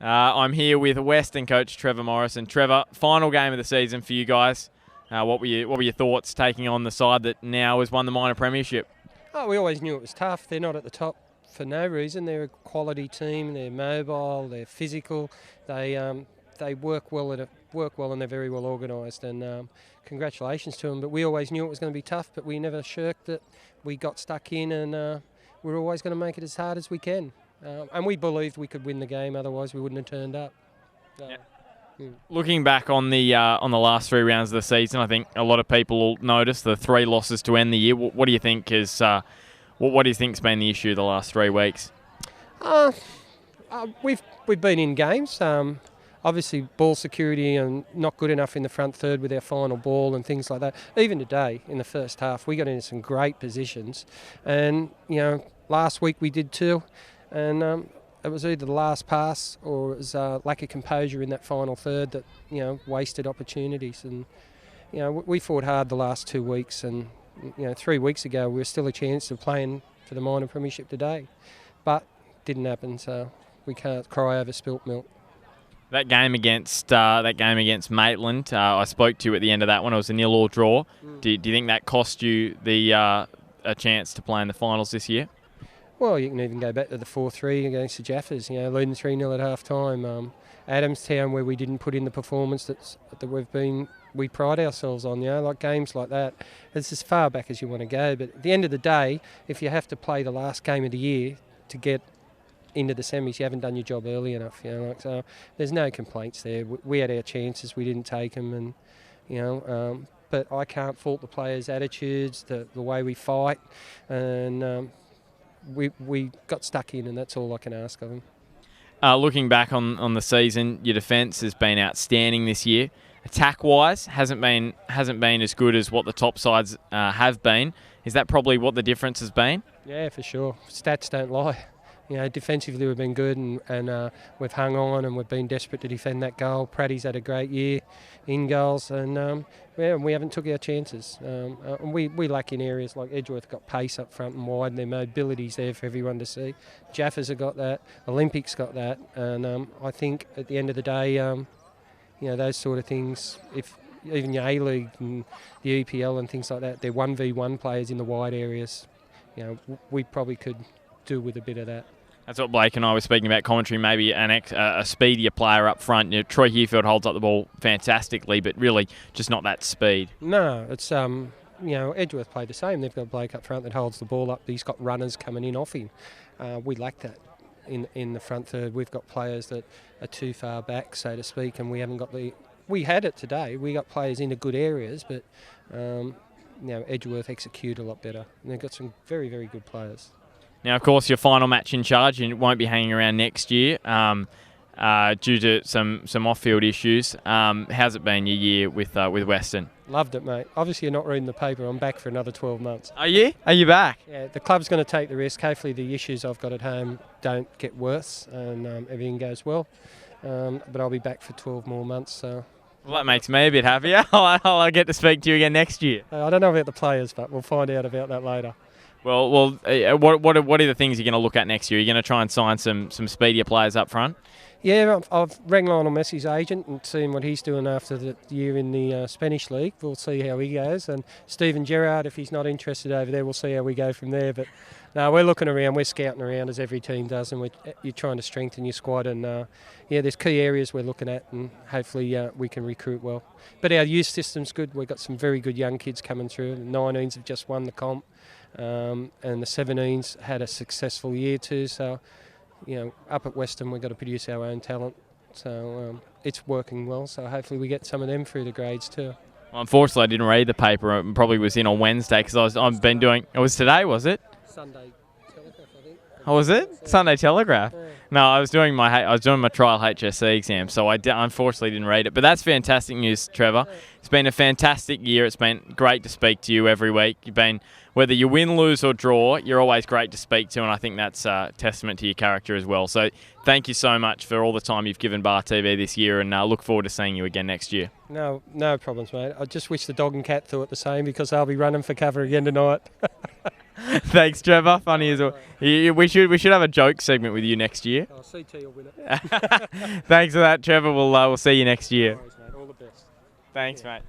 I'm here with Weston coach Trevor Morrison. Trevor, final game of the season for you guys. What were your thoughts taking on the side that now has won the minor premiership? Oh, we always knew it was tough. They're not at the top for no reason. They're a quality team. They're mobile. They're physical. They work well and they're very well organised. And congratulations to them. But we always knew it was going to be tough. But we never shirked it. We got stuck in, and we're always going to make it as hard as we can. And we believed we could win the game. Otherwise, we wouldn't have turned up. Looking back on the last 3 rounds of the season, I think a lot of people will notice the 3 losses to end the year. What do you think is what do you think's been the issue the last 3 weeks? We've been in games. Obviously, ball security and not good enough in the front third with our final ball and things like that. Even today, in the first half, we got into some great positions, and last week we did too, and. It was either the last pass or it was lack of composure in that final third that wasted opportunities. And we fought hard the last 2 weeks, and 3 weeks ago we were still a chance of playing for the minor premiership today, but didn't happen. So we can't cry over spilt milk. That game against Maitland, I spoke to you at the end of that one. It was a 0-0 draw. Do you think that cost you a chance to play in the finals this year? Well, you can even go back to the 4-3 against the Jaffers, leading 3-0 at half-time. Adamstown, where we didn't put in the performance that we pride ourselves on, like games like that. It's as far back as you want to go. But at the end of the day, if you have to play the last game of the year to get into the semis, you haven't done your job early enough. So there's no complaints there. We had our chances, we didn't take them, and but I can't fault the players' attitudes, the way we fight, and. We got stuck in, and that's all I can ask of them. Looking back on the season, your defence has been outstanding this year. Attack-wise, hasn't been as good as what the top sides have been. Is that probably what the difference has been? Yeah, for sure. Stats don't lie. Defensively we've been good, and we've hung on, and we've been desperate to defend that goal. Praddy's had a great year in goals, and we haven't took our chances. And we lack in areas like Edgeworth got pace up front and wide, and their mobility's there for everyone to see. Jaffers have got that, Olympics got that, and I think at the end of the day, those sort of things, if even your A-League and the NPL and things like that, they're 1v1 players in the wide areas. We probably could do with a bit of that. That's what Blake and I were speaking about commentary, maybe a speedier player up front. Troy Herefield holds up the ball fantastically, but really just not that speed. No, it's, Edgeworth played the same. They've got Blake up front that holds the ball up. He's got runners coming in off him. We lack that in the front third. We've got players that are too far back, so to speak, and we haven't got we had it today. We got players into good areas, but, Edgeworth execute a lot better. And they've got some very, very good players. Now, of course, your final match in charge, and it won't be hanging around next year due to some off-field issues. How's it been your year with Weston? Loved it, mate. Obviously, you're not reading the paper. I'm back for another 12 months. Are you? Are you back? Yeah, the club's going to take the risk. Hopefully, the issues I've got at home don't get worse, and everything goes well. But I'll be back for 12 more months. So. Well, that makes me a bit happier. I'll get to speak to you again next year. I don't know about the players, but we'll find out about that later. Well, what are the things you're going to look at next year? Are you going to try and sign some speedier players up front? Yeah, I've rang Lionel Messi's agent and seen what he's doing after the year in the Spanish League. We'll see how he goes. And Stephen Gerrard, if he's not interested over there, we'll see how we go from there. But no, we're looking around. We're scouting around as every team does, and you're trying to strengthen your squad. And there's key areas we're looking at, and hopefully we can recruit well. But our youth system's good. We've got some very good young kids coming through. The 19s have just won the comp. And the 17s had a successful year too, so up at Weston we've got to produce our own talent, so it's working well, so hopefully we get some of them through the grades too. Well, unfortunately I didn't read the paper. It probably was in on Wednesday because I've been doing it. Was today, was it? Sunday Telegraph, I think. Oh, was it? Sunday Telegraph? Yeah. No, I was doing my trial HSC exam, so I unfortunately didn't read it. But that's fantastic news, Trevor. It's been a fantastic year. It's been great to speak to you every week. You've been, whether you win, lose or draw, you're always great to speak to, and I think that's a testament to your character as well. So thank you so much for all the time you've given Bar TV this year, and look forward to seeing you again next year. No problems, mate. I just wish the dog and cat thought the same, because I'll be running for cover again tonight. Thanks, Trevor. Funny as well. We should have a joke segment with you next year. Oh, CT will win it. Thanks for that, Trevor. We'll see you next year. No worries, mate. All the best. Thanks, mate.